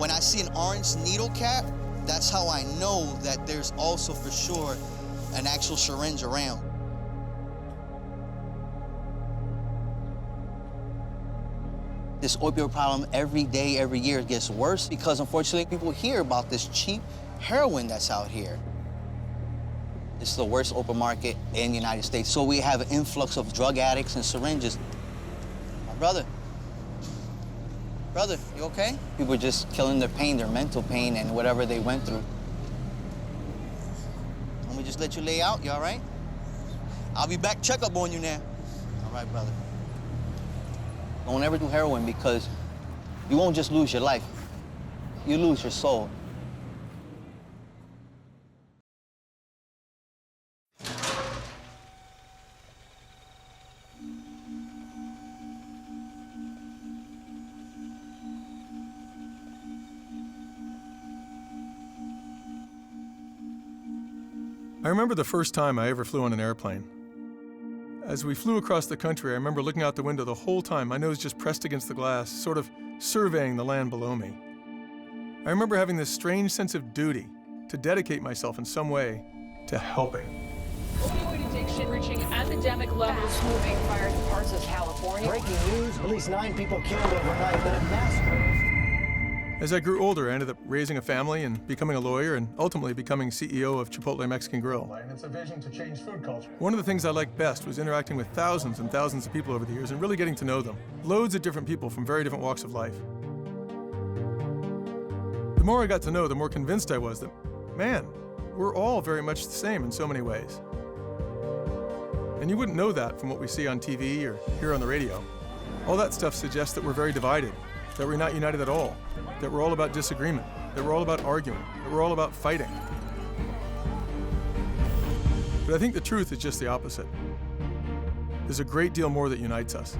When I see an orange needle cap, that's how I know that there's also for sure an actual syringe around. This opioid problem every day, every year gets worse because unfortunately people hear about this cheap heroin that's out here. It's the worst open market in the United States. So we have an influx of drug addicts and syringes. My brother, you okay? People are just killing their pain, their mental pain, and whatever they went through. Let me just let you lay out, you all right? I'll be back, check up on you now. All right, brother. Don't ever do heroin because you won't just lose your life, you lose your soul. I remember the first time I ever flew on an airplane. As we flew across the country, I remember looking out the window the whole time, my nose just pressed against the glass, sort of surveying the land below me. I remember having this strange sense of duty to dedicate myself in some way to helping. Opioid addiction reaching epidemic levels, moving fire to parts of California. Breaking news, at least 9 people killed overnight in a massacre. As I grew older, I ended up raising a family and becoming a lawyer and ultimately becoming CEO of Chipotle Mexican Grill. And it's a vision to change food culture. One of the things I liked best was interacting with thousands and thousands of people over the years and really getting to know them. Loads of different people from very different walks of life. The more I got to know, the more convinced I was that, man, we're all very much the same in so many ways. And you wouldn't know that from what we see on TV or hear on the radio. All that stuff suggests that we're very divided, that we're not united at all, that we're all about disagreement, that we're all about arguing, that we're all about fighting. But I think the truth is just the opposite. There's a great deal more that unites us.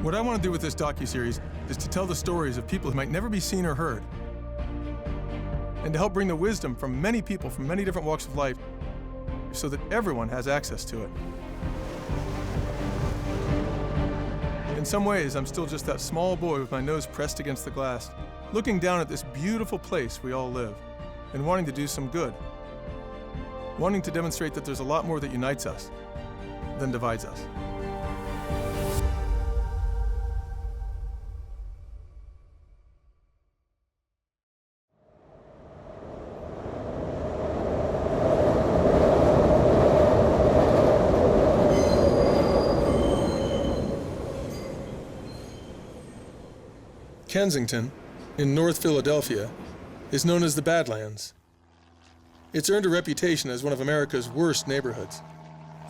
What I want to do with this docuseries is to tell the stories of people who might never be seen or heard, and to help bring the wisdom from many people from many different walks of life so that everyone has access to it. In some ways, I'm still just that small boy with my nose pressed against the glass, looking down at this beautiful place we all live, and wanting to do some good. Wanting to demonstrate that there's a lot more that unites us than divides us. Kensington, in North Philadelphia, is known as the Badlands. It's earned a reputation as one of America's worst neighborhoods,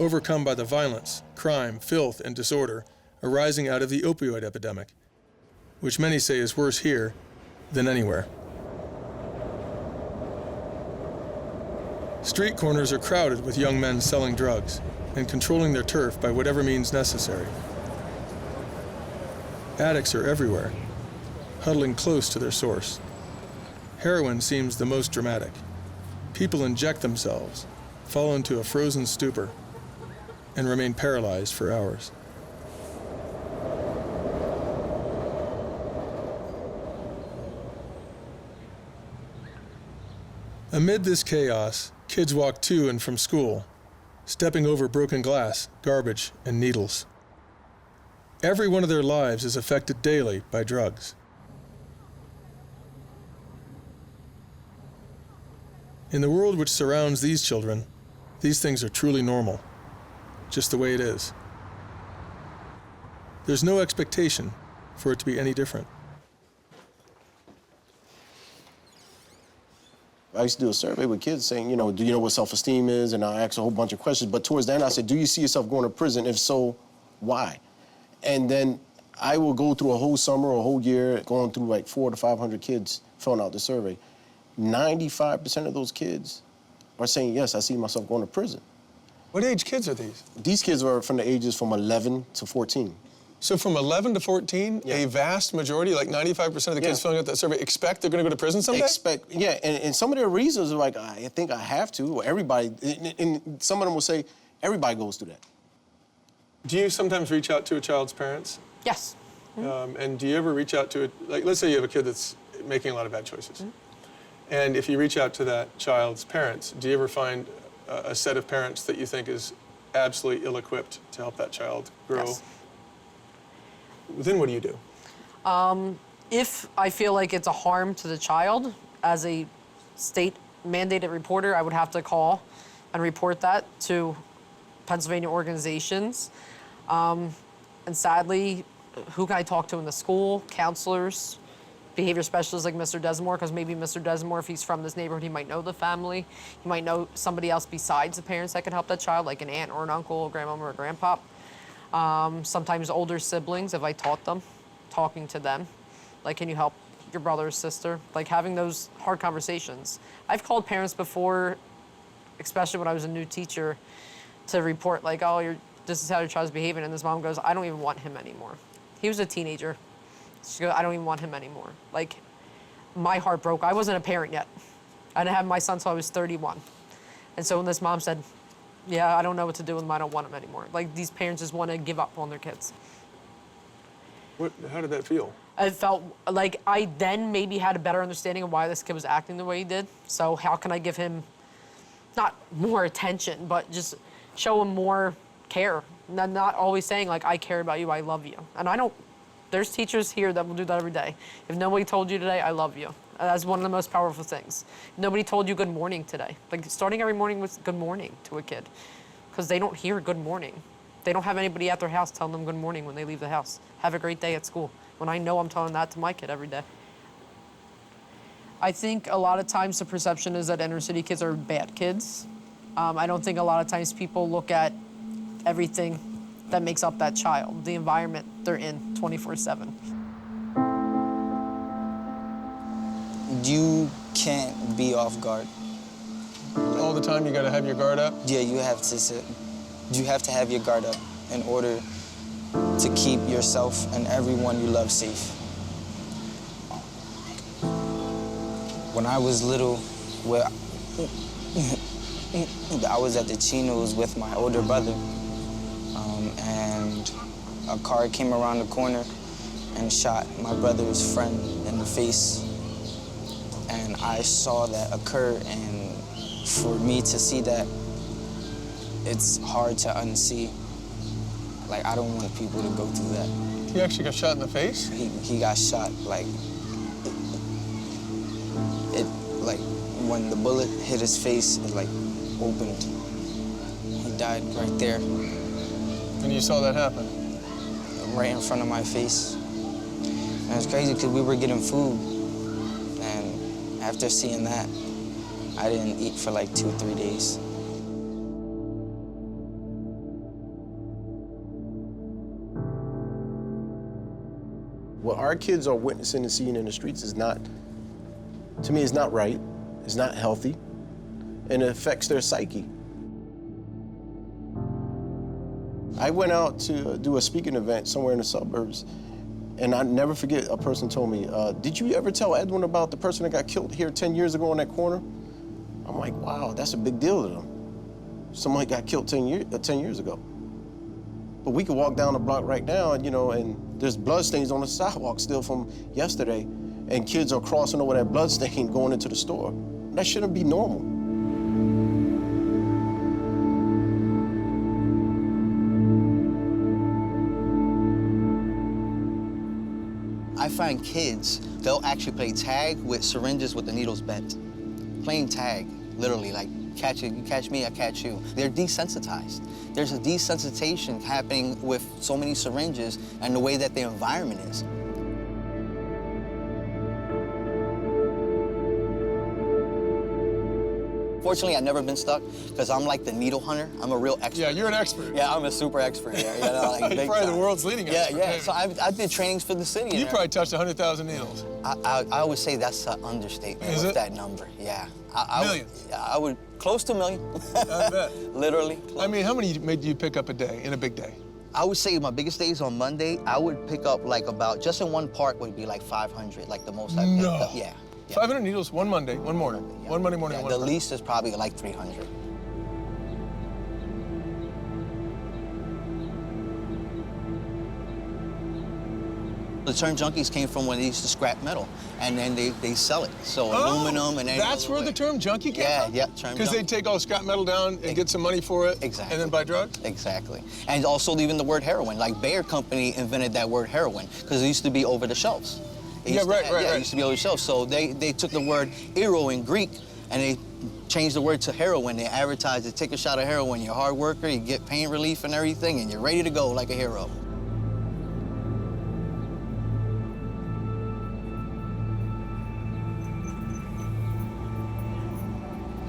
overcome by the violence, crime, filth, and disorder arising out of the opioid epidemic, which many say is worse here than anywhere. Street corners are crowded with young men selling drugs and controlling their turf by whatever means necessary. Addicts are everywhere, huddling close to their source. Heroin seems the most dramatic. People inject themselves, fall into a frozen stupor, and remain paralyzed for hours. Amid this chaos, kids walk to and from school, stepping over broken glass, garbage, and needles. Every one of their lives is affected daily by drugs. In the world which surrounds these children, these things are truly normal, just the way it is. There's no expectation for it to be any different. I used to do a survey with kids saying, do you know what self-esteem is? And I asked a whole bunch of questions. But towards the end, I said, do you see yourself going to prison? If so, why? And then I will go through a whole summer or a whole year going through like 400 to 500 kids filling out the survey. 95% of those kids are saying, yes, I see myself going to prison. What age kids are these? These kids are from the ages from 11 to 14. So from 11 to 14, a vast majority, like 95% of the kids filling out that survey, expect they're going to go to prison someday? And some of their reasons are like, I think I have to, or everybody, and some of them will say, everybody goes through that. Do you sometimes reach out to a child's parents? Yes. And do you ever reach out to it? Like, let's say you have a kid that's making a lot of bad choices. And if you reach out to that child's parents, do you ever find a set of parents that you think is absolutely ill-equipped to help that child grow? Yes. Then what do you do? If I feel like it's a harm to the child, as a state mandated reporter, I would have to call and report that to Pennsylvania organizations. And sadly, who can I talk to in the school? Counselors, behavior specialists like Mr. Desmore, because maybe Mr. Desmore, if he's from this neighborhood, he might know the family. He might know somebody else besides the parents that could help that child, like an aunt or an uncle, a grandmama or a grandpop. Sometimes older siblings, if I taught them, talking to them. Like, can you help your brother or sister? Like, having those hard conversations. I've called parents before, especially when I was a new teacher, to report, like, oh, this is how your child's behaving. And this mom goes, I don't even want him anymore. He was a teenager. She goes, I don't even want him anymore. Like, my heart broke. I wasn't a parent yet. I didn't have my son until I was 31. And so when this mom said, yeah, I don't know what to do with him, I don't want him anymore. Like, these parents just want to give up on their kids. How did that feel? I felt like I then maybe had a better understanding of why this kid was acting the way he did. So how can I give him, not more attention, but just show him more care? Not always saying, like, I care about you, I love you. And I don't, there's teachers here that will do that every day. If nobody told you today, I love you. That's one of the most powerful things. Nobody told you good morning today. Like, starting every morning with good morning to a kid, because they don't hear good morning. They don't have anybody at their house telling them good morning when they leave the house. Have a great day at school. When I know I'm telling that to my kid every day. I think a lot of times the perception is that inner city kids are bad kids. I don't think a lot of times people look at everything that makes up that child, the environment they're in 24/7. You can't be off guard. All the time you got to have your guard up? Yeah, you have to have your guard up in order to keep yourself and everyone you love safe. When I was little, I was at the Chinos with my older brother, and a car came around the corner and shot my brother's friend in the face. And I saw that occur, and for me to see that, it's hard to unsee. Like, I don't want people to go through that. He actually got shot in the face? He got shot, like, like, when the bullet hit his face, it, like, opened. He died right there. And you saw that happen? Right in front of my face. And it was crazy because we were getting food. And after seeing that, I didn't eat for like 2-3 days. What our kids are witnessing and seeing in the streets is not, to me, it's not right. It's not healthy. And it affects their psyche. I went out to do a speaking event somewhere in the suburbs, and I never forget, a person told me, did you ever tell Edwin about the person that got killed here 10 years ago on that corner? I'm like, wow, that's a big deal to them. Somebody got killed 10 years ago. But we could walk down the block right now, and, and there's bloodstains on the sidewalk still from yesterday, and kids are crossing over that bloodstain going into the store. That shouldn't be normal. I find kids, they'll actually play tag with syringes with the needles bent. Playing tag, literally, like, you catch me, I catch you. They're desensitized. There's a desensitization happening with so many syringes and the way that the environment is. Fortunately, I've never been stuck because I'm like the needle hunter. I'm a real expert. Yeah, you're an expert. Yeah, I'm a super expert. Yeah, like You're probably the world's leading expert. Yeah. Maybe. So I did trainings for the city. You probably touched 100,000 needles. I would say that's an understatement. Is with it? that number? Yeah. Millions? I would close to $1 million. I bet. Literally. Close. I mean, how many do you pick up a day, in a big day? I would say my biggest days on Monday, I would pick up like about, just in one park would be like 500, like the most I picked up. Yeah. 500 needles one Monday, one morning. Yeah. One Monday morning, Yeah, one the Monday. least is probably like 300. The term junkies came from when they used to scrap metal, and then they sell it. So aluminum and everything. That's where the term junkie came from? Yeah, term Because they take all scrap metal down and get some money for it, Exactly. and then buy drugs? Exactly. And also even the word heroin. Like Bayer Company invented that word heroin because it used to be over the shelves. It used to be over the shelves. So they took the word eero in Greek and they changed the word to heroin. They advertised it, take a shot of heroin. You're a hard worker, you get pain relief and everything, and you're ready to go like a hero.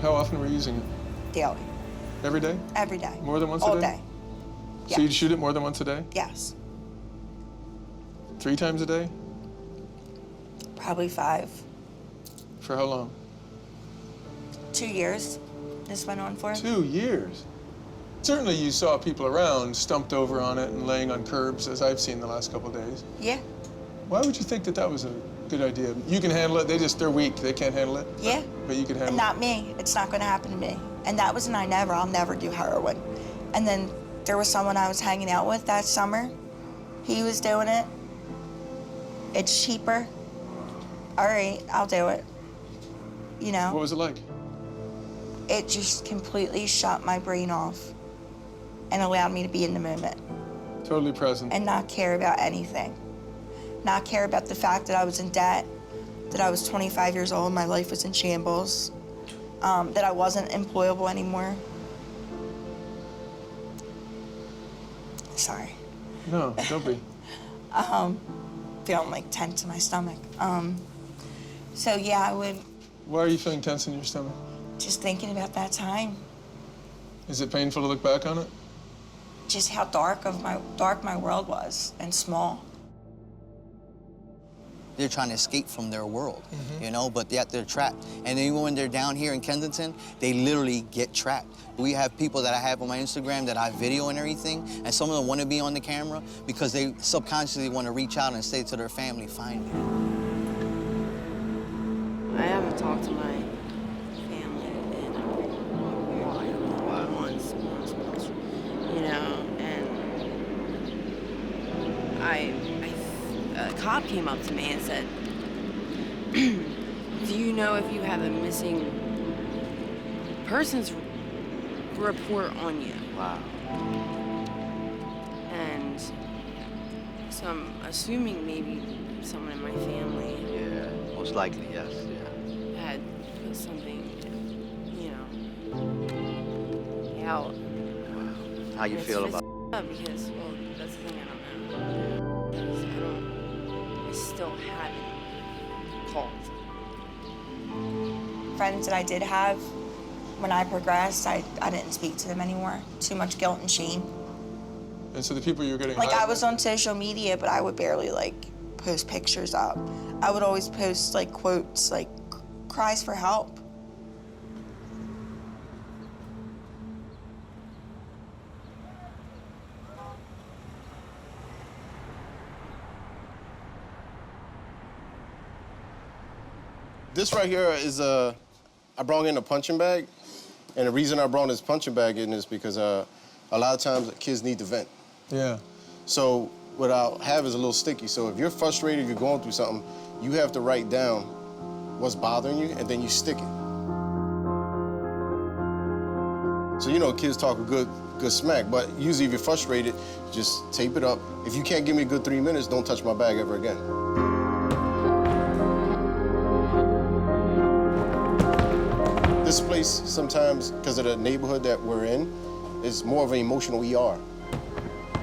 How often were you using it? Daily. Every day? Every day. More than once a All day? day. So you'd shoot it more than once a day? Yes. 3 times a day? Probably 5. For how long? 2 years. This went on for. 2 years. Certainly you saw people around stumped over on it and laying on curbs, as I've seen the last couple of days. Yeah. Why would you think that that was a good idea? You can handle it. They're weak. They can't handle it. Yeah. But you can handle And it. not me. It's not going to happen to me. And that was I'll never do heroin. And then there was someone I was hanging out with that summer. He was doing it. It's cheaper. All right, I'll do it. You know? What was it like? It just completely shut my brain off and allowed me to be in the moment Totally present. and not care about anything. Not care about the fact that I was in debt, that I was 25 years old, my life was in shambles, that I wasn't employable anymore. Sorry. No, don't be. Feeling like tense in my stomach. So yeah, I would Why are you feeling tense in your stomach? just thinking about that time, Is it painful to look back on it? just how dark my world was and small. They're trying to escape from their world, you know, but yet they're trapped. And even when they're down here in Kensington, they literally get trapped. We have people that I have on my Instagram that I video and everything, and some of them want to be on the camera because they subconsciously want to reach out and say to their family, find me. I haven't talked to my family in a while. Months, you know, and a cop came up to me and said, do you know if you have a missing persons report on you? Wow. And so I'm assuming maybe someone in my family Yeah, most likely, yes, yeah. had put something, you know, out. How you It's feel about up because, well, that's the thing I don't know. Because I still haven't called. Friends that I did have, when I progressed, I didn't speak to them anymore. Too much guilt and shame. And so the people you were getting Like high I was on social media, but I would barely like post pictures up. I would always post like quotes, like cries for help. This right here is I brought in a punching bag, and the reason I brought this punching bag in is because a lot of times kids need to vent. Yeah. So what I'll have is a little sticky. So if you're frustrated, you're going through something, you have to write down what's bothering you, and then you stick it. So you know, kids talk a good smack, but usually if you're frustrated, just tape it up. If you can't give me a good 3 minutes, don't touch my bag ever again. This place, sometimes, because of the neighborhood that we're in, is more of an emotional ER.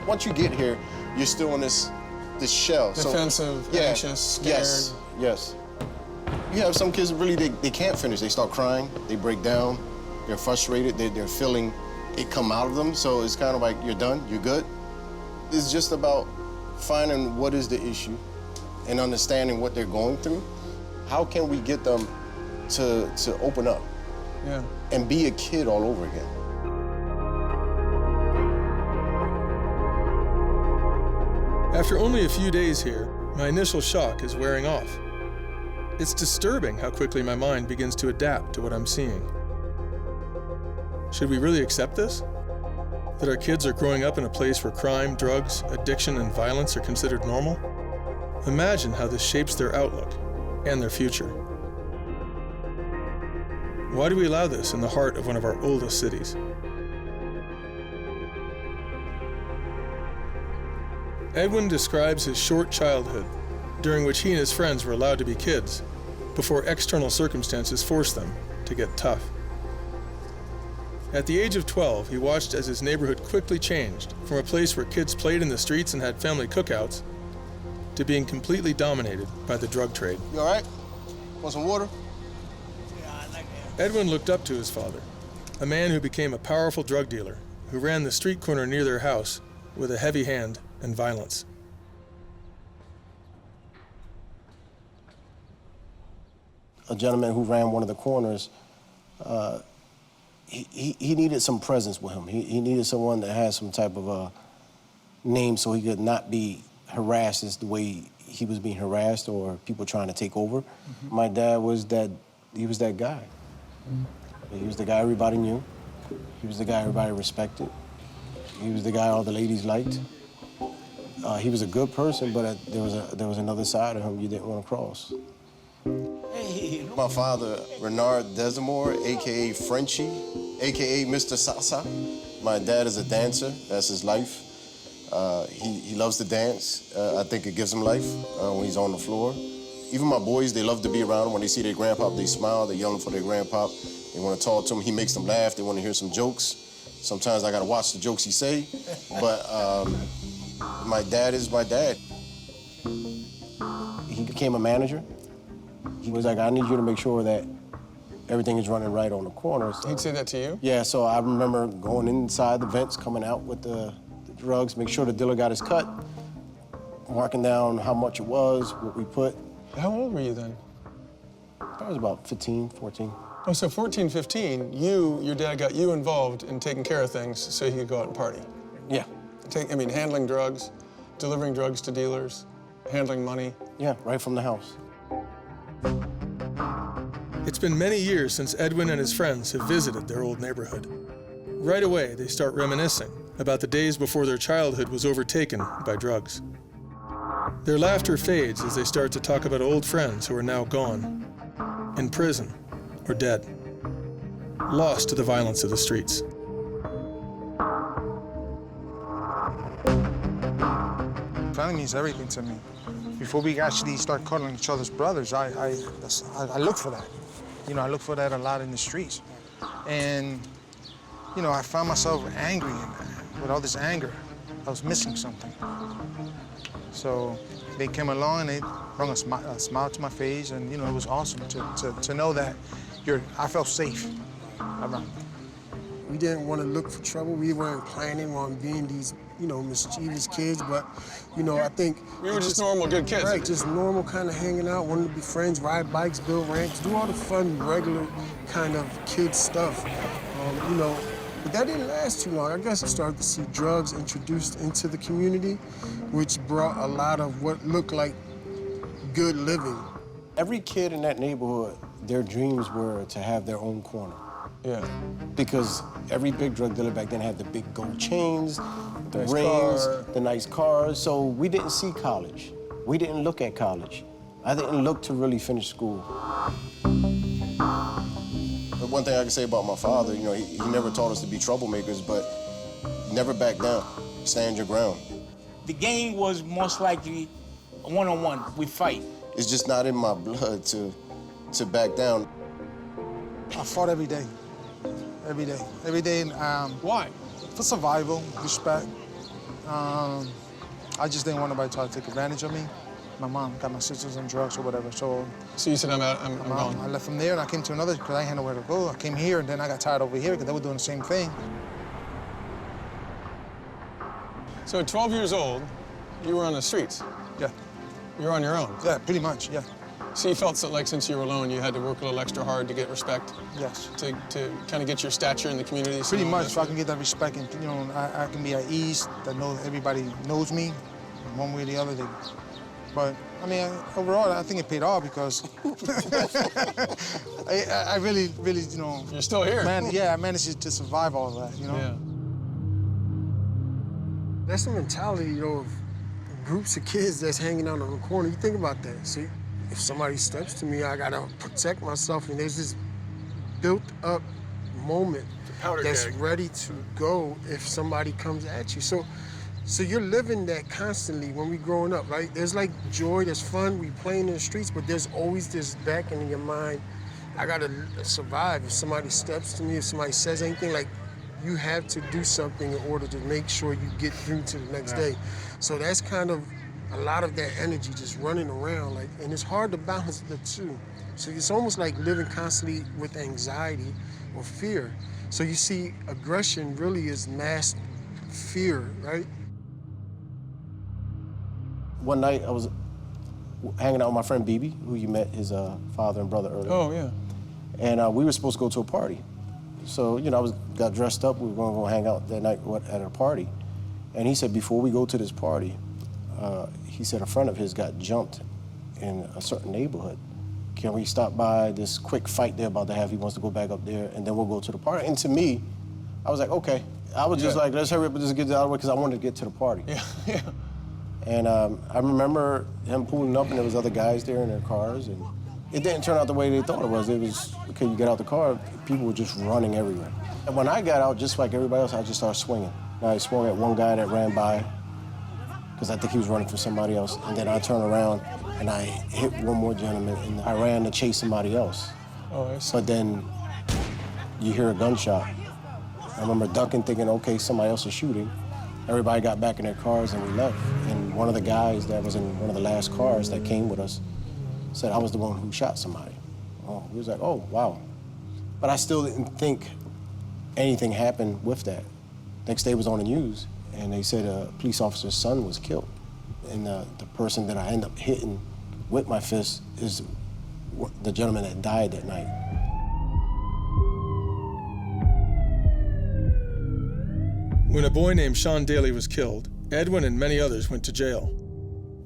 Once you get here, you're still in this shell. Defensive, anxious, scared. Yes. You have some kids really, they can't finish. They start crying, they break down, they're frustrated, they're feeling it come out of them. So it's kind of like, you're done, you're good. It's just about finding what is the issue and understanding what they're going through. How can we get them to open up? Yeah. And be a kid all over again. After only a few days here, my initial shock is wearing off. It's disturbing how quickly my mind begins to adapt to what I'm seeing. Should we really accept this? That our kids are growing up in a place where crime, drugs, addiction, and violence are considered normal? Imagine how this shapes their outlook and their future. Why do we allow this in the heart of one of our oldest cities? Edwin describes his short childhood, during which he and his friends were allowed to be kids, before external circumstances forced them to get tough. At the age of 12, he watched as his neighborhood quickly changed from a place where kids played in the streets and had family cookouts to being completely dominated by the drug trade. You all right? Want some water? Edwin looked up to his father, a man who became a powerful drug dealer who ran the street corner near their house with a heavy hand and violence. A gentleman who ran one of the corners, he needed some presence with him. He needed someone that had some type of a name so he could not be harassed as the way he was being harassed or people trying to take over. My dad was that guy. He was the guy everybody knew. He was the guy everybody respected. He was the guy all the ladies liked. He was a good person, but there was another side of him you didn't want to cross. My father, Renard Desamore, a.k.a. Frenchie, a.k.a. Mr. Sasa. My dad is a dancer. That's his life. He loves to dance. I think it gives him life when he's on the floor. Even my boys, they love to be around him. When they see their grandpa, they smile. They're yelling for their grandpa. They want to talk to him. He makes them laugh. They want to hear some jokes. Sometimes I got to watch the jokes he say. But my dad is my dad. He became a manager. He was like, I need you to make sure that everything is running right on the corners. He'd say that to you? Yeah, so I remember going inside the vents, coming out with the drugs, make sure the dealer got his cut, marking down how much it was, what we put. How old were you then? I was about 15, 14. Oh, so 14, 15, your dad got you involved in taking care of things so he could go out and party. Yeah. Handling drugs, delivering drugs to dealers, handling money. Yeah, right from the house. It's been many years since Edwin and his friends have visited their old neighborhood. Right away, they start reminiscing about the days before their childhood was overtaken by drugs. Their laughter fades as they start to talk about old friends who are now gone, in prison or dead, lost to the violence of the streets. Family means everything to me. Before we actually start calling each other's brothers, I look for that. You know, I look for that a lot in the streets. And, you know, I found myself angry, and with all this anger, I was missing something. So they came along and they brought a smile to my face, and, you know, it was awesome to know that I felt safe around. We didn't want to look for trouble. We weren't planning on being these, you know, mischievous kids, but, you know, I think... We were just normal, good kids. Right, just normal kind of hanging out, wanting to be friends, ride bikes, build ramps, do all the fun, regular kind of kid stuff, you know. But that didn't last too long. I guess I started to see drugs introduced into the community, which brought a lot of what looked like good living. Every kid in that neighborhood, their dreams were to have their own corner. Yeah. Because every big drug dealer back then had the big gold chains, the rings, the nice cars. So we didn't see college. We didn't look at college. I didn't look to really finish school. The one thing I can say about my father, you know, he never taught us to be troublemakers, but never back down. Stand your ground. The game was most likely a one-on-one. We fight. It's just not in my blood to back down. I fought every day. Every day. Every day. Why? For survival, respect. I just didn't want nobody to try to take advantage of me. My mom got my sisters on drugs or whatever, so... So you said, I'm gone. I left from there and I came to another because I had nowhere to go. I came here and then I got tired over here because they were doing the same thing. So at 12 years old, you were on the streets? Yeah. You were on your own? Yeah, pretty much, yeah. So you felt like since you were alone, you had to work a little extra hard to get respect? Yes. To kind of get your stature in the community? Pretty much, so I can get that respect and, you know, I can be at ease, that everybody knows me, one way or the other. But, I mean, overall, I think it paid off because I really, you know... You're still here. I managed to survive all of that, you know? Yeah. That's the mentality, you know, of groups of kids that's hanging out on the corner. You think about that. See, if somebody steps to me, I gotta protect myself, and there's this built-up moment that's keg. ready to go if somebody comes at you. So you're living that constantly when we growing up, right? There's like joy, there's fun, we playing in the streets, but there's always this back in your mind, I gotta survive. If somebody steps to me, if somebody says anything, like, you have to do something in order to make sure you get through to the next day. So that's kind of a lot of that energy just running around, like, and it's hard to balance the two. So it's almost like living constantly with anxiety or fear. So you see, aggression really is masked fear, right? One night I was hanging out with my friend BB, who you met, his father and brother earlier. Oh, yeah. And we were supposed to go to a party. So, you know, got dressed up, we were gonna go hang out that night at a party. And he said, before we go to this party, he said a friend of his got jumped in a certain neighborhood. Can we stop by this quick fight they're about to have? He wants to go back up there, and then we'll go to the party. And to me, I was like, okay. I was just like, let's hurry up and just get it out of the way, because I wanted to get to the party. Yeah. And I remember him pulling up, and there was other guys there in their cars, and it didn't turn out the way they thought it was. It was, okay, you get out the car, people were just running everywhere. And when I got out, just like everybody else, I just started swinging. And I swung at one guy that ran by, because I think he was running for somebody else. And then I turned around, and I hit one more gentleman, and I ran to chase somebody else. Oh, I see. But then you hear a gunshot. I remember ducking, thinking, okay, somebody else is shooting. Everybody got back in their cars, and we left. And one of the guys that was in one of the last cars that came with us said I was the one who shot somebody. Oh, he was like, oh, wow. But I still didn't think anything happened with that. Next day was on the news, and they said a police officer's son was killed. And the person that I ended up hitting with my fist is the gentleman that died that night. When a boy named Sean Daly was killed, Edwin and many others went to jail.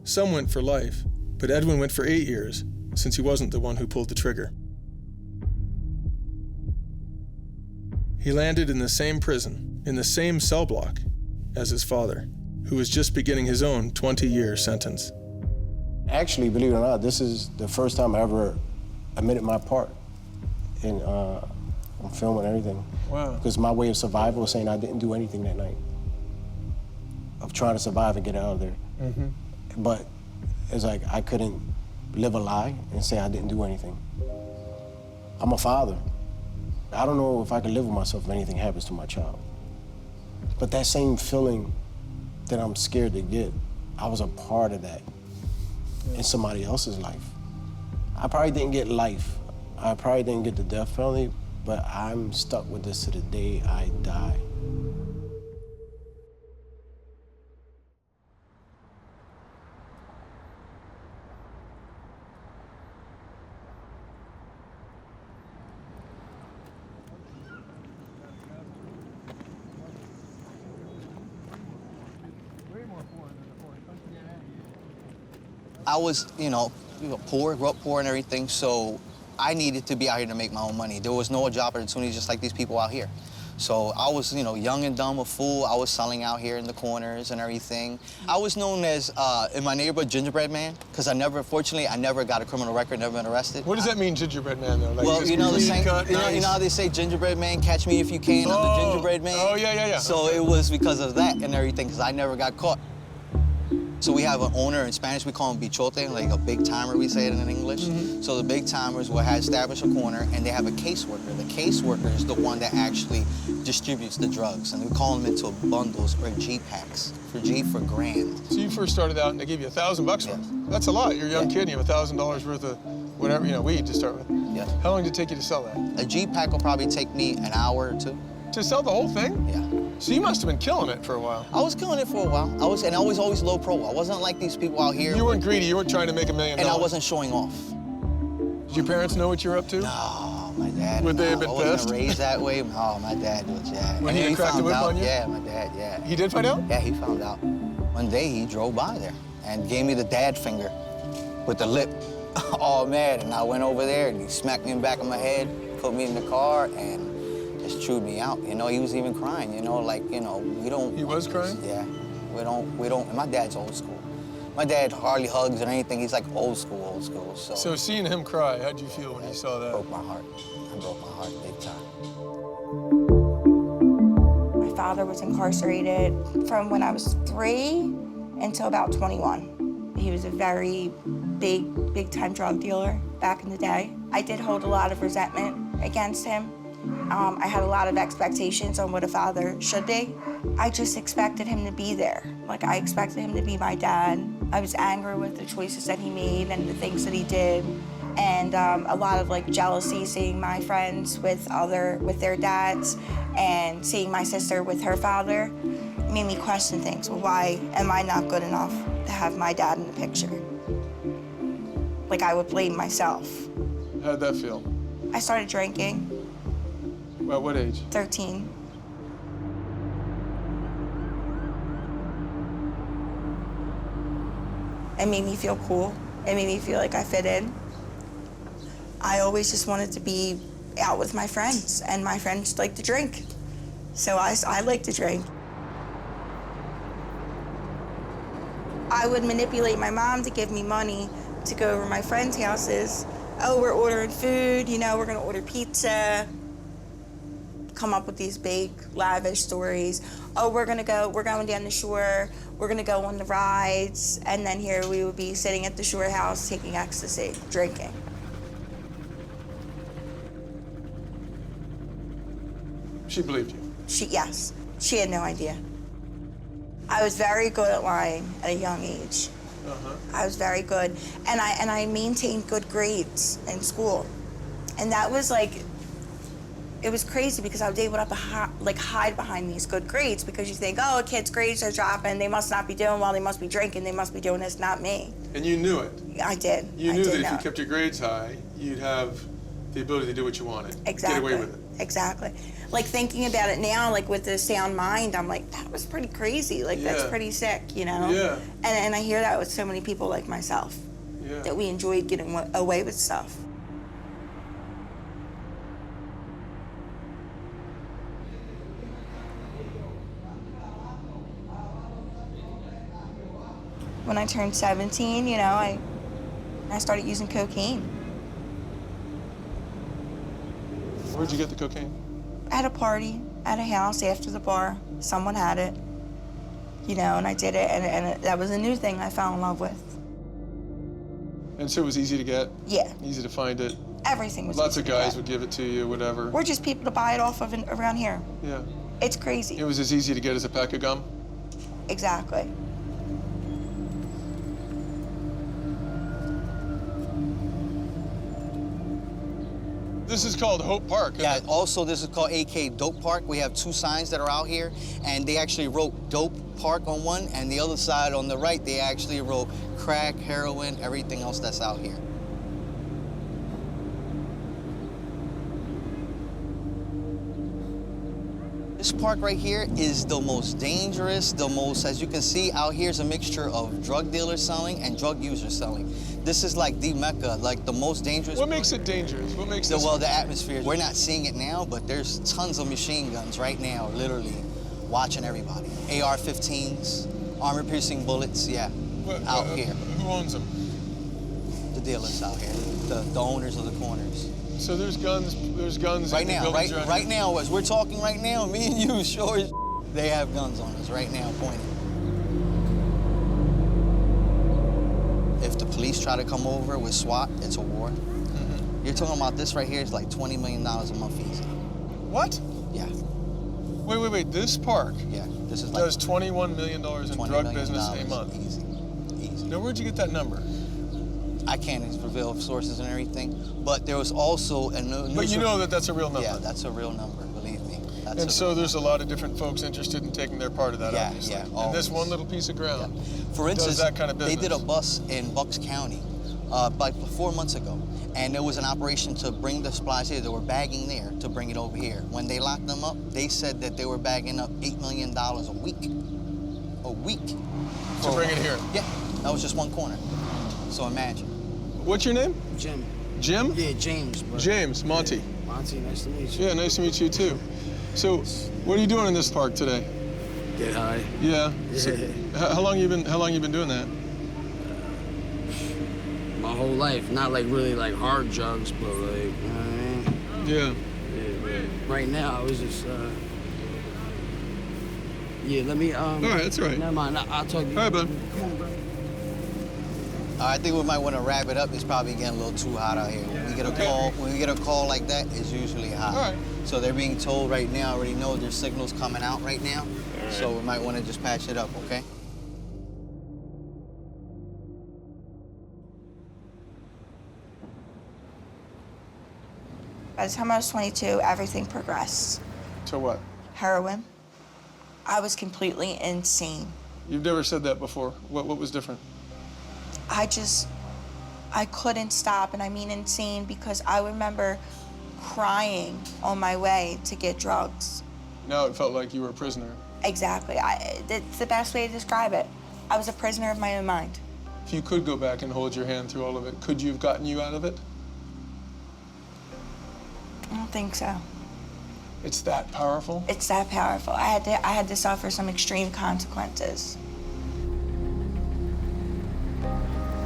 Some went for life, but Edwin went for 8 years, since he wasn't the one who pulled the trigger. He landed in the same prison, in the same cell block, as his father, who was just beginning his own 20-year sentence. Actually, believe it or not, this is the first time I ever admitted my part in on film and everything. Wow. Because my way of survival was saying I didn't do anything that night, of trying to survive and get out of there. Mm-hmm. But it's like I couldn't live a lie and say I didn't do anything. I'm a father. I don't know if I can live with myself if anything happens to my child. But that same feeling that I'm scared to get, I was a part of that in somebody else's life. I probably didn't get life. I probably didn't get the death penalty, but I'm stuck with this to the day I die. I was, you know, poor, grew up poor and everything, so I needed to be out here to make my own money. There was no job opportunities just like these people out here. So I was, you know, young and dumb, a fool. I was selling out here in the corners and everything. I was known as, in my neighborhood, Gingerbread Man, because fortunately, I never got a criminal record, never been arrested. What does that mean, gingerbread man, though? Like, well, you know, the saying, cut, you know how they say, Gingerbread Man, catch me if you can, I'm the Gingerbread Man? Oh, yeah. So it was because of that and everything, because I never got caught. So we have an owner, in Spanish we call him bichote, like a big timer, we say it in English. Mm-hmm. So the big timers will establish a corner, and they have a caseworker. The caseworker is the one that actually distributes the drugs, and we call them into bundles or G packs. G for grand. So you first started out and they gave you $1,000 for it. That's a lot. You're a young kid and you have $1,000 worth of whatever, you know, weed to start with. Yeah. How long did it take you to sell that? A G pack will probably take me an hour or two. To sell the whole thing? Yeah. So you must have been killing it for a while. I was killing it for a while. I was always low pro. I wasn't like these people out here. You weren't greedy. You weren't trying to make $1 million. And I wasn't showing off. Did your parents know what you were up to? No, my dad. Would they have been I wasn't pissed? raised that way. No, my dad was, yeah. When he cracked the whip on you? Yeah, my dad, yeah. He did find out? Yeah, he found out. One day he drove by there and gave me the dad finger with the lip all mad. And I went over there and he smacked me in the back of my head, put me in the car, and just chewed me out. You know, he was even crying, you know, like, you know, we don't... He was crying? Yeah. We don't, and my dad's old school. My dad hardly hugs or anything. He's like old school, so. So seeing him cry, how'd you feel when you saw that? Broke my heart. It broke my heart big time. My father was incarcerated from when I was 3 until about 21. He was a very big time drug dealer back in the day. I did hold a lot of resentment against him. I had a lot of expectations on what a father should be. I just expected him to be there. Like, I expected him to be my dad. I was angry with the choices that he made and the things that he did. And a lot of like jealousy, seeing my friends with their dads and seeing my sister with her father made me question things. Well, why am I not good enough to have my dad in the picture? Like, I would blame myself. How'd that feel? I started drinking. At what age? 13. It made me feel cool. It made me feel like I fit in. I always just wanted to be out with my friends, and my friends like to drink. So I like to drink. I would manipulate my mom to give me money to go over to my friends' houses. Oh, we're ordering food, you know, we're gonna order pizza. Come up with these big, lavish stories. Oh, we're going down the shore, we're gonna go on the rides, and then here we would be sitting at the shore house taking ecstasy, drinking. She believed you? Yes, she had no idea. I was very good at lying at a young age. I was very good, and I maintained good grades in school. And that was like, it was crazy because I was able to hide behind these good grades, because you think, oh, a kid's grades are dropping, they must not be doing well, they must be drinking, they must be doing this, not me. And you knew it? I did. You knew that if you kept your grades high, you'd have the ability to do what you wanted. Exactly. Get away with it. Exactly. Like, thinking about it now, like with the sound mind, I'm like, that was pretty crazy. Like, that's pretty sick, you know? Yeah. And I hear that with so many people like myself, that we enjoyed getting away with stuff. When I turned 17, you know, I started using cocaine. Where'd you get the cocaine? At a party, at a house, after the bar. Someone had it, you know, and I did it, and that was a new thing I fell in love with. And so it was easy to get? Yeah. Easy to find it? Everything was Lots easy of to guys get. would give it to you, whatever. Or just people to buy it off of around here. Yeah. It's crazy. It was as easy to get as a pack of gum? Exactly. This is called Hope Park. Yeah, also this is called AK Dope Park. We have 2 signs that are out here, and they actually wrote Dope Park on one, and the other side on the right, they actually wrote crack, heroin, everything else that's out here. This park right here is the most dangerous, as you can see, out here is a mixture of drug dealers selling and drug users selling. This is like the Mecca, like the most dangerous. What makes it dangerous? What makes this? Well, the atmosphere. We're not seeing it now, but there's tons of machine guns right now, literally watching everybody. AR-15s, armor-piercing bullets, yeah, out here. Who owns them? The dealers out here, the owners of the corners. So there's guns right in the now, buildings around right here? now, as we're talking right now, me and you, sure as they have guns on us right now, pointing. If the police try to come over with SWAT, it's a war. You're talking about this right here is like $20 million a month easy. What? Yeah. Wait, this park? Yeah, this is like does $21 million in drug business a month? Easy. Now, where'd you get that number? I can't reveal sources and everything, but there was also a new. But you know that that's a real number. Yeah, that's a real number. Believe me. And so there's a lot of different folks interested in taking their part of that, obviously. Yeah, and this one little piece of ground For instance, does that kind of business. They did a bus in Bucks County like 4 months ago, and there was an operation to bring the supplies here. They were bagging there to bring it over here. When they locked them up, they said that they were bagging up $8 million a week. To bring it here? Yeah, that was just one corner. So imagine. What's your name? Jim. Jim? Yeah, James. Bro. James, Monty. Yeah. Monty, nice to meet you. Yeah, nice to meet you too. So, what are you doing in this park today? Get high. Yeah. Yeah. So, how long you been doing that? whole life. Not like really like hard drugs, but like, you know what I mean? Yeah. Yeah, but right now, I was just, yeah, let me, All right, that's all right. Never mind, I'll talk to you. All right, bud. Come on, bro. I think we might want to wrap it up. It's probably getting a little too hot out here. When we get a call like that, it's usually hot. All right. So they're being told right now, already know there's signals coming out right now. Right. So we might want to just patch it up, okay? By the time I was 22, everything progressed. So what? Heroin. I was completely insane. You've never said that before. What was different? I couldn't stop, and I mean insane, because I remember crying on my way to get drugs. Now it felt like you were a prisoner. Exactly. It's the best way to describe it. I was a prisoner of my own mind. If you could go back and hold your hand through all of it, could you have gotten you out of it? I don't think so. It's that powerful? It's that powerful. I had to suffer some extreme consequences.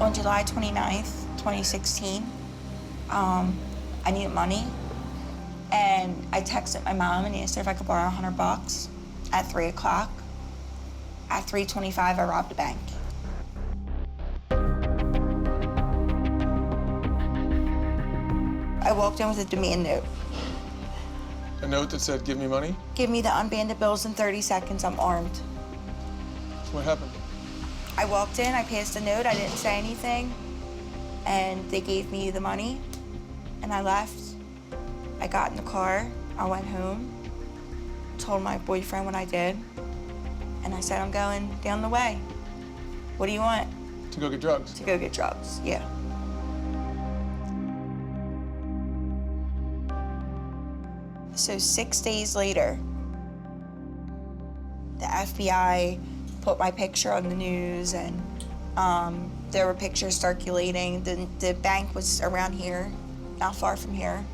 On July 29th, 2016, I needed money, and I texted my mom and asked her if I could borrow $100 at 3 o'clock. At 3:25, I robbed a bank. I walked in with a demand note. A note that said, give me money? Give me the unbanded bills in 30 seconds, I'm armed. What happened? I walked in, I passed the note, I didn't say anything, and they gave me the money, and I left. I got in the car, I went home, told my boyfriend what I did, and I said, I'm going down the way. What do you want? To go get drugs? To go get drugs, yeah. So 6 days later, the FBI put my picture on the news, and there were pictures circulating. The bank was around here, not far from here,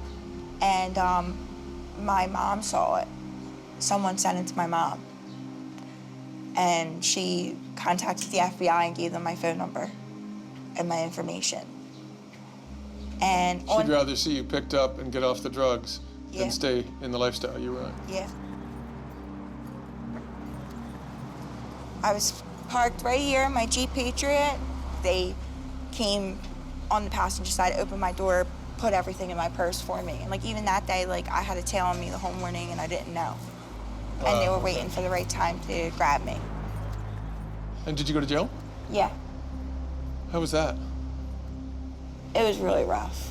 and my mom saw it. Someone sent it to my mom, and she contacted the FBI and gave them my phone number and my information. And She'd rather see you picked up and get off the drugs Yeah. than stay in the lifestyle you were in. Yeah. I was parked right here in my Jeep Patriot. They came on the passenger side, opened my door, put everything in my purse for me. And like even that day, like I had a tail on me the whole morning and I didn't know. And they were waiting for the right time to grab me. And did you go to jail? Yeah, How was that? it was really rough.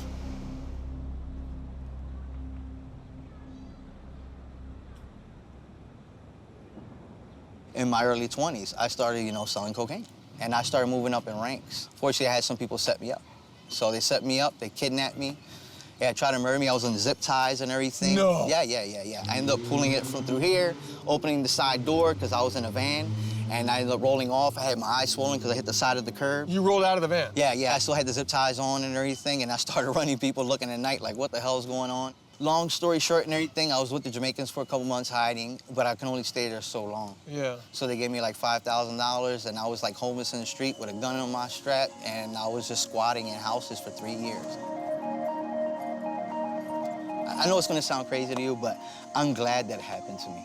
In my early 20s, I started, selling cocaine. And I started moving up in ranks. Fortunately, I had some people set me up. So they set me up, they kidnapped me. They had tried to murder me. I was on zip ties and everything. No. Yeah. I ended up pulling it from through here, opening the side door because I was in a van, and I ended up rolling off. I had my eyes swollen because I hit the side of the curb. You rolled out of the van? Yeah. I still had the zip ties on and everything, and I started running people looking at night like, what the hell is going on? Long story short and everything, I was with the Jamaicans for a couple months hiding, but I can only stay there so long. Yeah. So they gave me like $5,000, and I was like homeless in the street with a gun on my strap, and I was just squatting in houses for 3 years. I know it's gonna sound crazy to you, but I'm glad that happened to me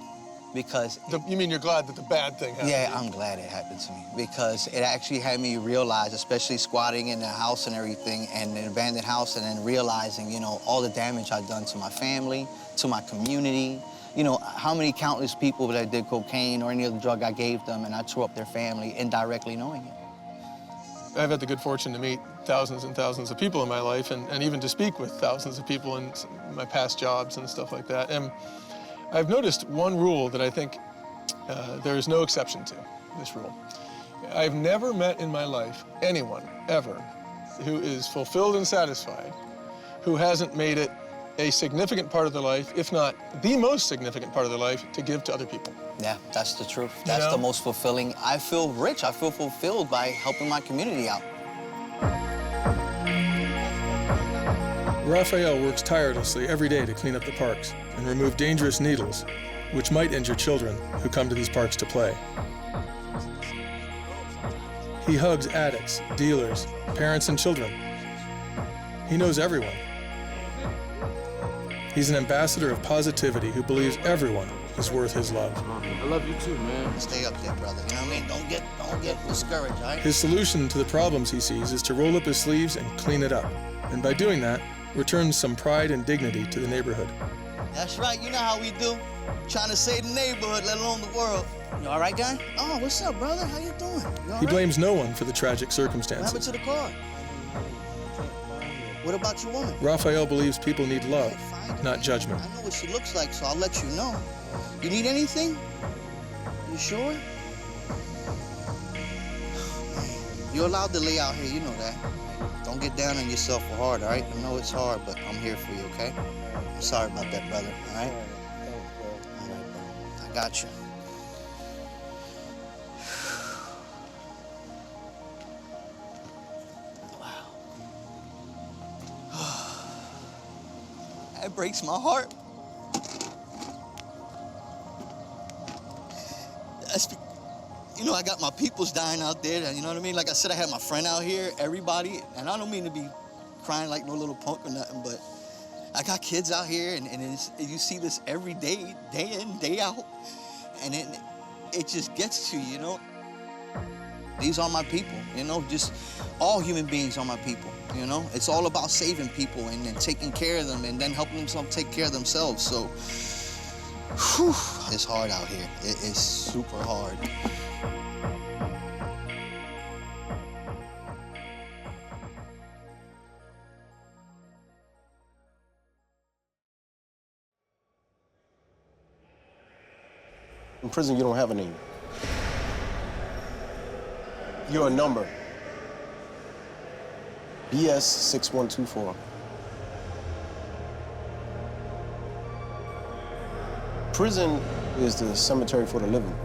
because... You mean you're glad that the bad thing happened? Yeah, I'm glad it happened to me because it actually had me realize, especially squatting in the house and everything, and an abandoned house, and then realizing, all the damage I'd done to my family, to my community. How many countless people that I did cocaine or any other drug I gave them, and I tore up their family indirectly knowing it. I've had the good fortune to meet thousands and thousands of people in my life, and even to speak with thousands of people in my past jobs and stuff like that. And I've noticed one rule that I think there is no exception to, this rule. I've never met in my life anyone, ever, who is fulfilled and satisfied, who hasn't made it a significant part of their life, if not the most significant part of their life, to give to other people. Yeah, that's the truth. That's the most fulfilling. I feel rich. I feel fulfilled by helping my community out. Raphael works tirelessly every day to clean up the parks and remove dangerous needles, which might injure children who come to these parks to play. He hugs addicts, dealers, parents, and children, He knows everyone. He's an ambassador of positivity who believes everyone is worth his love. I love you too, man. Stay up there, brother. You know what I mean? Don't get discouraged, all right? His solution to the problems he sees is to roll up his sleeves and clean it up. And by doing that, return some pride and dignity to the neighborhood. That's right. You know how we do. Trying to save the neighborhood, let alone the world. You all right, guy? Oh, what's up, brother? How you doing? You all He right? blames no one for the tragic What happened circumstances. to the car? What about your woman? Raphael believes people need love, not judgment. I know what she looks like, so I'll let you know. You need anything? You sure? You're allowed to lay out here, you know that. Don't get down on yourself for hard, all right? I know it's hard, but I'm here for you, okay? I'm sorry about that, brother, all right? All right, bro. I got you. That breaks my heart. You know, I got my peoples dying out there, you know what I mean? Like I said, I had my friend out here, everybody, and I don't mean to be crying like no little punk or nothing, but I got kids out here, and you see this every day, day in, day out, and it just gets to you, you know? These are my people, you know? Just all human beings are my people, you know? It's all about saving people and then taking care of them and then helping them take care of themselves. So, whew, it's hard out here. It is super hard. In prison, you don't have a name. You're a number. BS 6124. Prison is the cemetery for the living.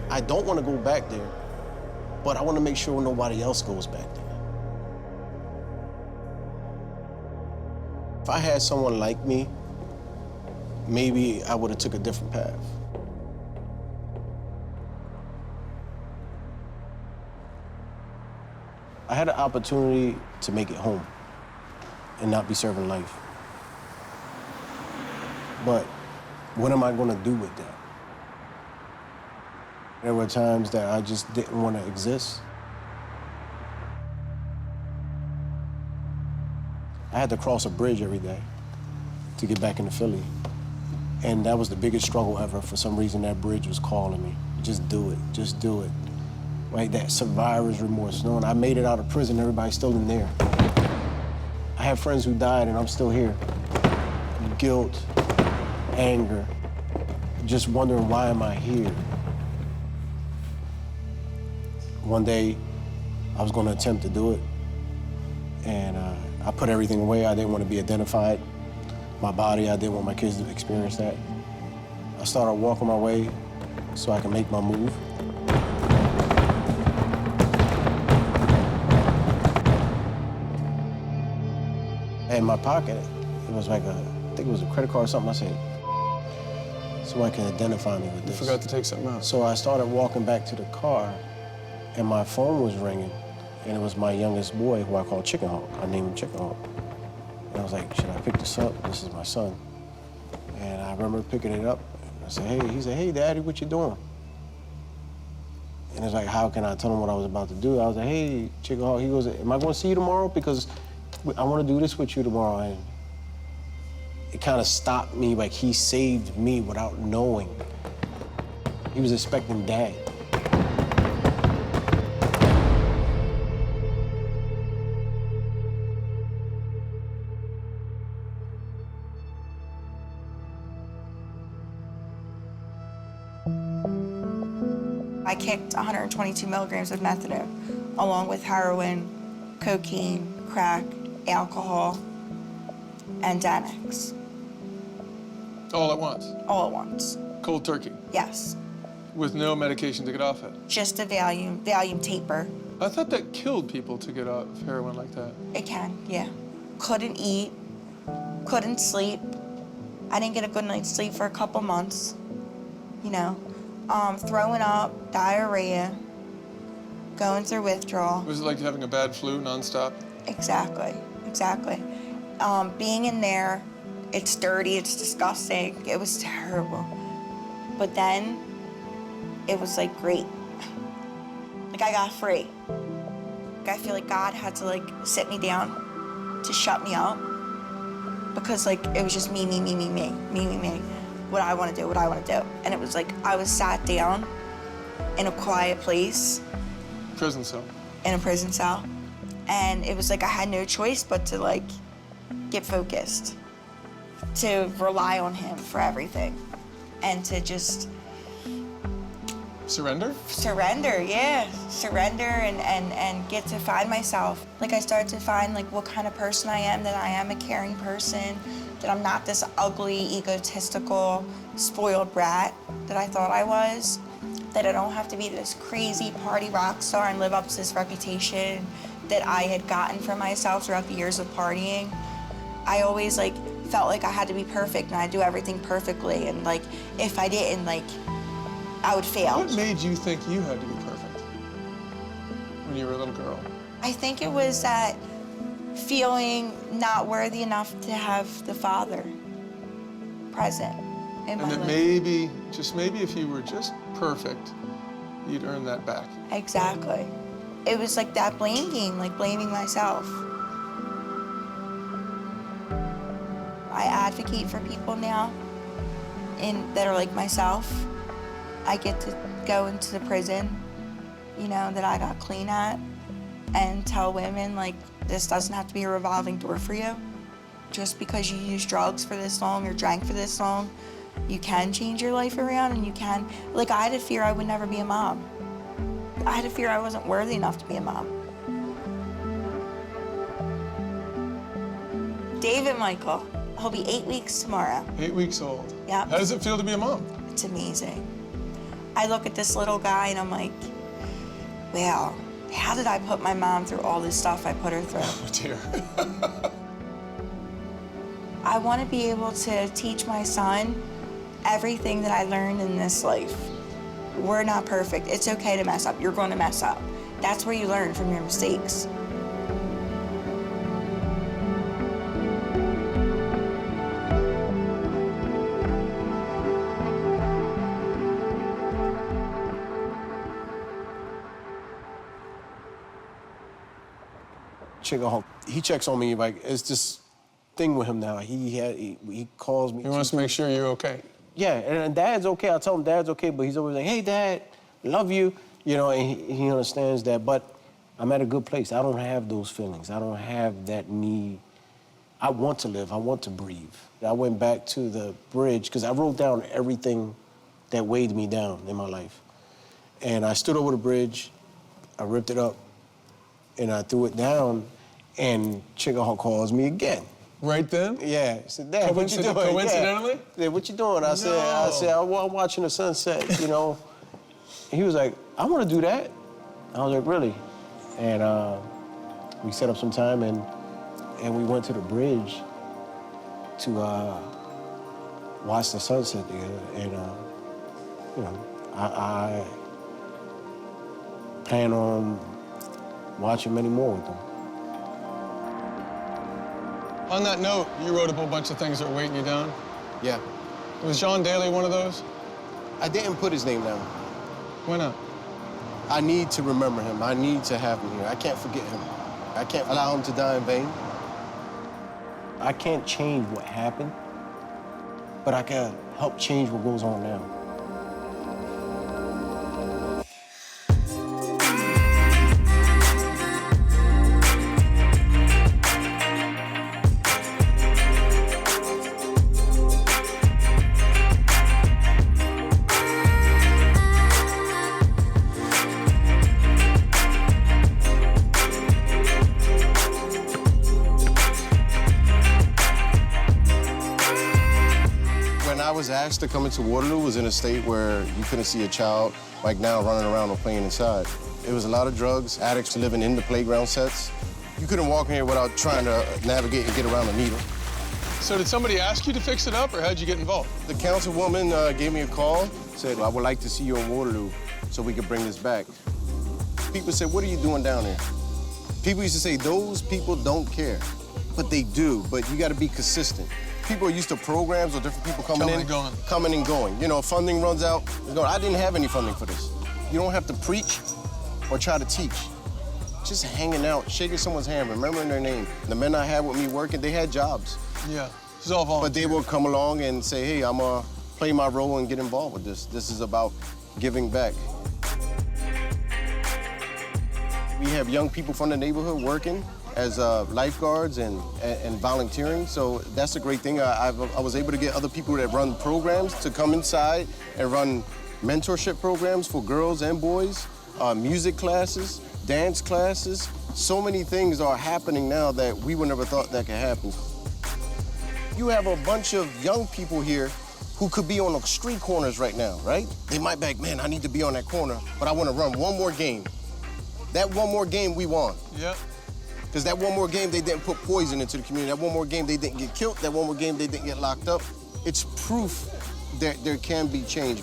I don't want to go back there, but I want to make sure nobody else goes back there. If I had someone like me, maybe I would have took a different path. I had an opportunity to make it home and not be serving life. But what am I going to do with that? There were times that I just didn't want to exist. I had to cross a bridge every day to get back into Philly. And that was the biggest struggle ever. For some reason, that bridge was calling me. Just do it, just do it. Right, that survivor's remorse, knowing I made it out of prison, everybody's still in there. I have friends who died and I'm still here. Guilt, anger, just wondering why am I here? One day, I was gonna attempt to do it, and I put everything away. I didn't want to be identified. My body, I didn't want my kids to experience that. I started walking my way so I can make my move. In my pocket, it was like I think it was a credit card or something. I said, somebody can identify me with this. You forgot to take something out. So I started walking back to the car, and my phone was ringing, and it was my youngest boy, who I call Chicken Hawk. I named him Chicken Hawk. And I was like, should I pick this up? This is my son. And I remember picking it up. I said, hey, he said, hey, Daddy, what you doing? And it's like, how can I tell him what I was about to do? I was like, hey, Chicken Hawk. He goes, am I going to see you tomorrow? Because I want to do this with you tomorrow. And it kind of stopped me, like he saved me without knowing. He was expecting Dad. I kicked 122 milligrams of methadone, along with heroin, cocaine, crack, alcohol, and Xanax. All at once? All at once. Cold turkey? Yes. With no medication to get off it? Just a Valium taper. I thought that killed people to get off heroin like that. It can, yeah. Couldn't eat, couldn't sleep. I didn't get a good night's sleep for a couple months, you know. Throwing up, diarrhea, going through withdrawal. Was it like having a bad flu nonstop? Exactly, exactly. Being in there, it's dirty, it's disgusting. It was terrible. But then, it was like great. Like I got free. Like I feel like God had to like sit me down to shut me up because like it was just me. What I want to do, what I want to do. And it was like I was sat down in a quiet place. Prison cell. In a prison cell. And it was like I had no choice but to like get focused, to rely on him for everything, and to just surrender? Surrender, yeah. Surrender and get to find myself. Like I started to find like what kind of person I am, that I am a caring person, that I'm not this ugly, egotistical, spoiled brat that I thought I was, that I don't have to be this crazy party rock star and live up to this reputation that I had gotten for myself throughout the years of partying. I always like felt like I had to be perfect and I'd do everything perfectly, and like if I didn't, like I would fail. What made you think you had to be perfect when you were a little girl? I think it was that feeling not worthy enough to have the father present in my life. And that maybe, just maybe if you were just perfect, you'd earn that back. Exactly. It was like that blame game, like blaming myself. I advocate for people now that are like myself. I get to go into the prison, you know, that I got clean at, and tell women, like, this doesn't have to be a revolving door for you. Just because you use drugs for this long or drank for this long, you can change your life around, and you can, like, I had a fear I would never be a mom. I had a fear I wasn't worthy enough to be a mom. David Michael, he'll be 8 weeks tomorrow. 8 weeks old. Yeah. How does it feel to be a mom? It's amazing. I look at this little guy and I'm like, wow, how did I put my mom through all this stuff I put her through? Oh, dear. I want to be able to teach my son everything that I learned in this life. We're not perfect. It's okay to mess up. You're going to mess up. That's where you learn from your mistakes. He checks on me, like, it's this thing with him now. He calls me. He wants to make sure you're okay. Yeah, and Dad's okay. I tell him Dad's okay, but he's always like, hey, Dad, love you. You know, and he understands that, but I'm at a good place. I don't have those feelings. I don't have that need. I want to live. I want to breathe. I went back to the bridge because I wrote down everything that weighed me down in my life. And I stood over the bridge, I ripped it up, and I threw it down, and Chickahaw calls me again. Right then? Yeah. He said, Dad, what you doing? Coincidentally? Yeah, what you doing? I said, I'm watching the sunset, you know. He was like, I want to do that. I was like, really? And we set up some time, and we went to the bridge to watch the sunset together. And, you know, I plan on watching many more with them. On that note, you wrote up a bunch of things that were weighting you down. Yeah. Was John Daly one of those? I didn't put his name down. Why not? I need to remember him. I need to have him here. I can't forget him. I can't allow him to die in vain. I can't change what happened, but I can help change what goes on now. I was asked to come into Waterloo was in a state where you couldn't see a child like now running around or playing inside. It was a lot of drugs, addicts living in the playground sets. You couldn't walk in here without trying to navigate and get around a needle. So did somebody ask you to fix it up, or how'd you get involved? The councilwoman gave me a call, said, I would like to see you in Waterloo so we could bring this back. People said, what are you doing down there? People used to say those people don't care, but they do. But you got to be consistent. People are used to programs or different people coming and going. You know, funding runs out. I didn't have any funding for this. You don't have to preach or try to teach. Just hanging out, shaking someone's hand, remembering their name. The men I had with me working, they had jobs. Yeah, it's all volunteer. But they will come along and say, hey, I'm gonna play my role and get involved with this. This is about giving back. We have young people from the neighborhood working as lifeguards and volunteering, so that's a great thing. I was able to get other people that run programs to come inside and run mentorship programs for girls and boys, music classes, dance classes. So many things are happening now that we would never thought that could happen. You have a bunch of young people here who could be on the street corners right now, right? They might be like, man, I need to be on that corner, but I want to run one more game. That one more game we won. Yeah. Because that one more game, they didn't put poison into the community. That one more game, they didn't get killed. That one more game, they didn't get locked up. It's proof that there can be change.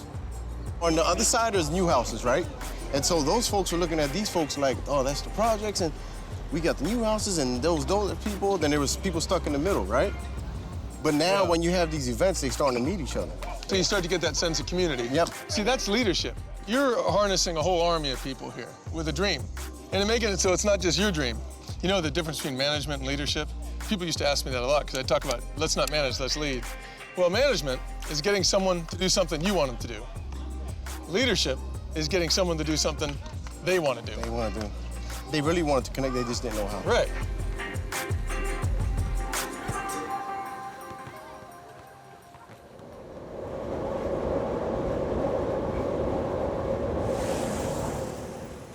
On the other side, there's new houses, right? And so those folks are looking at these folks like, oh, that's the projects, and we got the new houses, and those are people. Then there was people stuck in the middle, right? But now when you have these events, they starting to meet each other. So you start to get that sense of community. Yep. See, that's leadership. You're harnessing a whole army of people here with a dream, and making it so it's not just your dream. You know the difference between management and leadership? People used to ask me that a lot because I talk about, let's not manage, let's lead. Well, management is getting someone to do something you want them to do. Leadership is getting someone to do something they want to do. They want to do. They really wanted to connect, they just didn't know how. Right.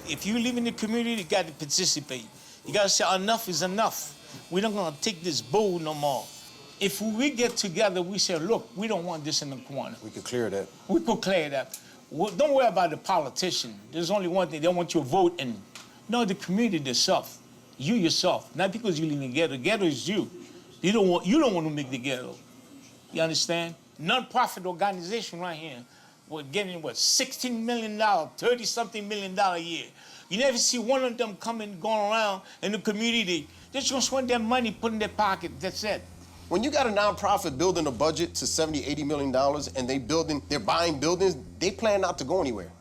If you live in the community, you got to participate. You got to say enough is enough. We're not going to take this bull no more. If we get together, we say, look, we don't want this in the corner. We could clear that. We could clear that. Well, don't worry about the politician. There's only one thing. They want your vote in. No, the community itself. You yourself. Not because you live in the ghetto. The ghetto is you. You don't want to make the ghetto. You understand? Non-profit organization right here. We're getting, what, $16 million, 30-something million a year. You never see one of them going around in the community. They're just going to spend their money, put in their pocket. That's it. When you got a nonprofit building a budget to $70, $80 million and they're buying buildings, they plan not to go anywhere.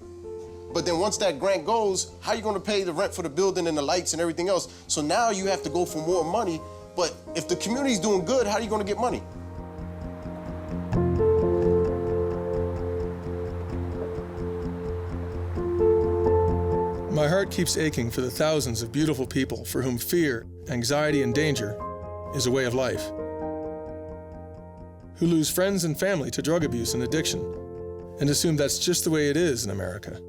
But then once that grant goes, how are you going to pay the rent for the building and the lights and everything else? So now you have to go for more money. But if the community's doing good, how are you going to get money? My heart keeps aching for the thousands of beautiful people for whom fear, anxiety, and danger is a way of life, who lose friends and family to drug abuse and addiction, and assume that's just the way it is in America.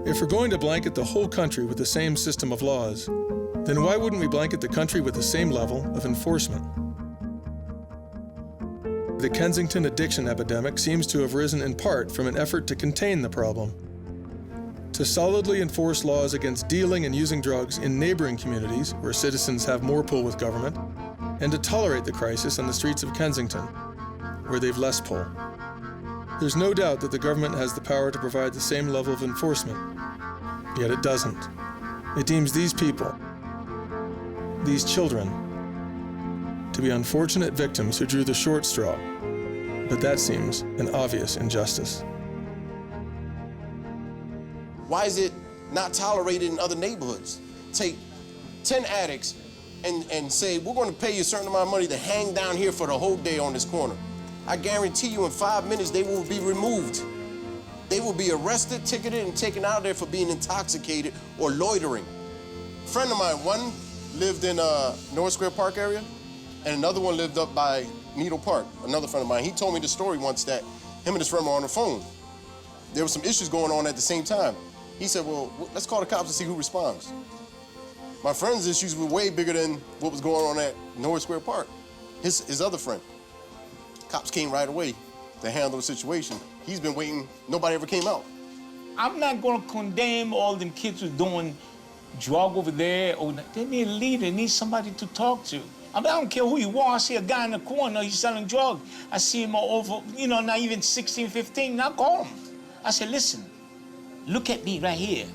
If we're going to blanket the whole country with the same system of laws, then why wouldn't we blanket the country with the same level of enforcement? The Kensington addiction epidemic seems to have risen in part from an effort to contain the problem, to solidly enforce laws against dealing and using drugs in neighboring communities where citizens have more pull with government, and to tolerate the crisis on the streets of Kensington, where they've less pull. There's no doubt that the government has the power to provide the same level of enforcement, yet it doesn't. It deems these people, these children, to be unfortunate victims who drew the short straw, but that seems an obvious injustice. Why is it not tolerated in other neighborhoods? Take 10 addicts and say, we're going to pay you a certain amount of money to hang down here for the whole day on this corner. I guarantee you in 5 minutes they will be removed. They will be arrested, ticketed, and taken out of there for being intoxicated or loitering. A friend of mine, one lived in North Square Park area, and another one lived up by Needle Park, another friend of mine. He told me the story once that him and his friend were on the phone. There were some issues going on at the same time. He said, well, let's call the cops and see who responds. My friend's issues were way bigger than what was going on at North Square Park. His other friend. Cops came right away to handle the situation. He's been waiting, nobody ever came out. I'm not gonna condemn all them kids who's doing drug over there. They need a leader, they need somebody to talk to. I don't care who you are. I see a guy in the corner, he's selling drugs. I see him over, not even 16, 15, I call him. I said, listen, look at me right here.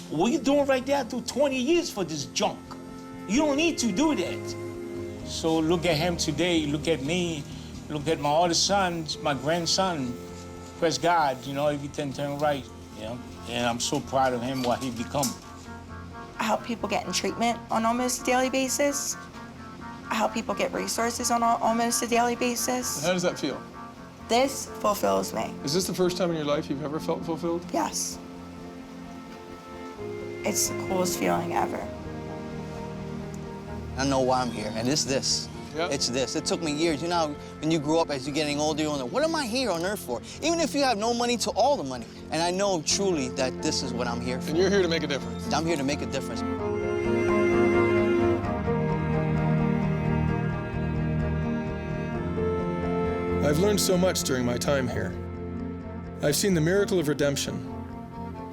What you doing right there? I do 20 years for this junk. You don't need to do that. So look at him today, look at me, look at my other sons, my grandson. Praise God, you know, everything turned right, you know? And I'm so proud of him, what he become. I help people get in treatment on almost a daily basis. I help people get resources on almost a daily basis. And how does that feel? This fulfills me. Is this the first time in your life you've ever felt fulfilled? Yes. It's the coolest feeling ever. I know why I'm here, and it's this. Yep. It's this. It took me years. You know, when you grow up, as you're getting older, you wonder, what am I here on earth for? Even if you have no money to all the money. And I know truly that this is what I'm here for. And you're here to make a difference. I'm here to make a difference. I've learned so much during my time here. I've seen the miracle of redemption.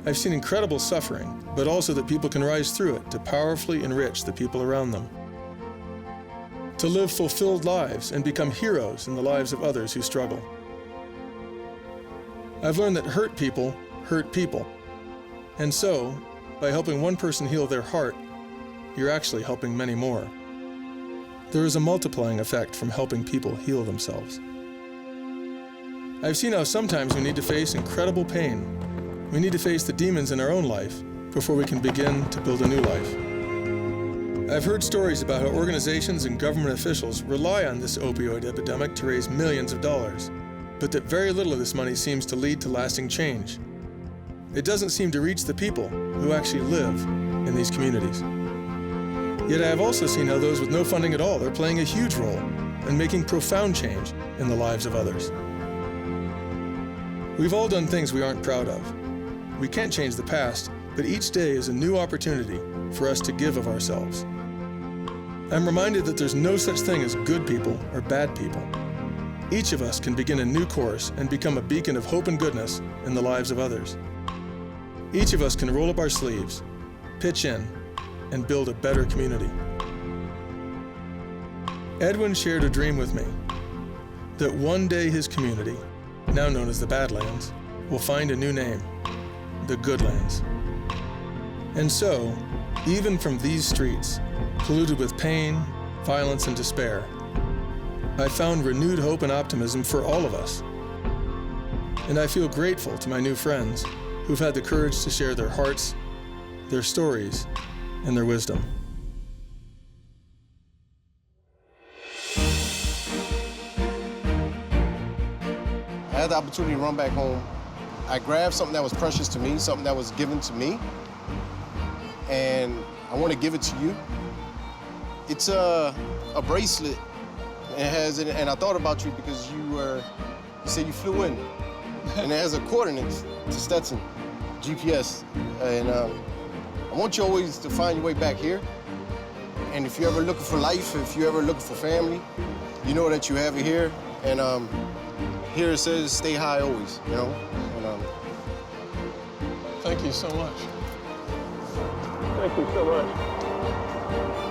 I've seen incredible suffering, but also that people can rise through it to powerfully enrich the people around them. To live fulfilled lives and become heroes in the lives of others who struggle. I've learned that hurt people hurt people. And so, by helping one person heal their heart, you're actually helping many more. There is a multiplying effect from helping people heal themselves. I've seen how sometimes we need to face incredible pain. We need to face the demons in our own life before we can begin to build a new life. I've heard stories about how organizations and government officials rely on this opioid epidemic to raise millions of dollars, but that very little of this money seems to lead to lasting change. It doesn't seem to reach the people who actually live in these communities. Yet I have also seen how those with no funding at all are playing a huge role in making profound change in the lives of others. We've all done things we aren't proud of. We can't change the past, but each day is a new opportunity for us to give of ourselves. I'm reminded that there's no such thing as good people or bad people. Each of us can begin a new course and become a beacon of hope and goodness in the lives of others. Each of us can roll up our sleeves, pitch in, and build a better community. Edwin shared a dream with me that one day his community, now known as the Badlands, will find a new name, the Goodlands. And so, even from these streets, polluted with pain, violence, and despair, I found renewed hope and optimism for all of us. And I feel grateful to my new friends who've had the courage to share their hearts, their stories, and their wisdom. I had the opportunity to run back home. I grabbed something that was precious to me, something that was given to me, and I want to give it to you. It's a bracelet. It has, and I thought about you because you said you flew in, and it has a coordinates to Stetson, GPS, and I want you always to find your way back here. And if you're ever looking for life, if you're ever looking for family, you know that you have it here. And here it says, stay high always, you know? And, thank you so much. Thank you so much.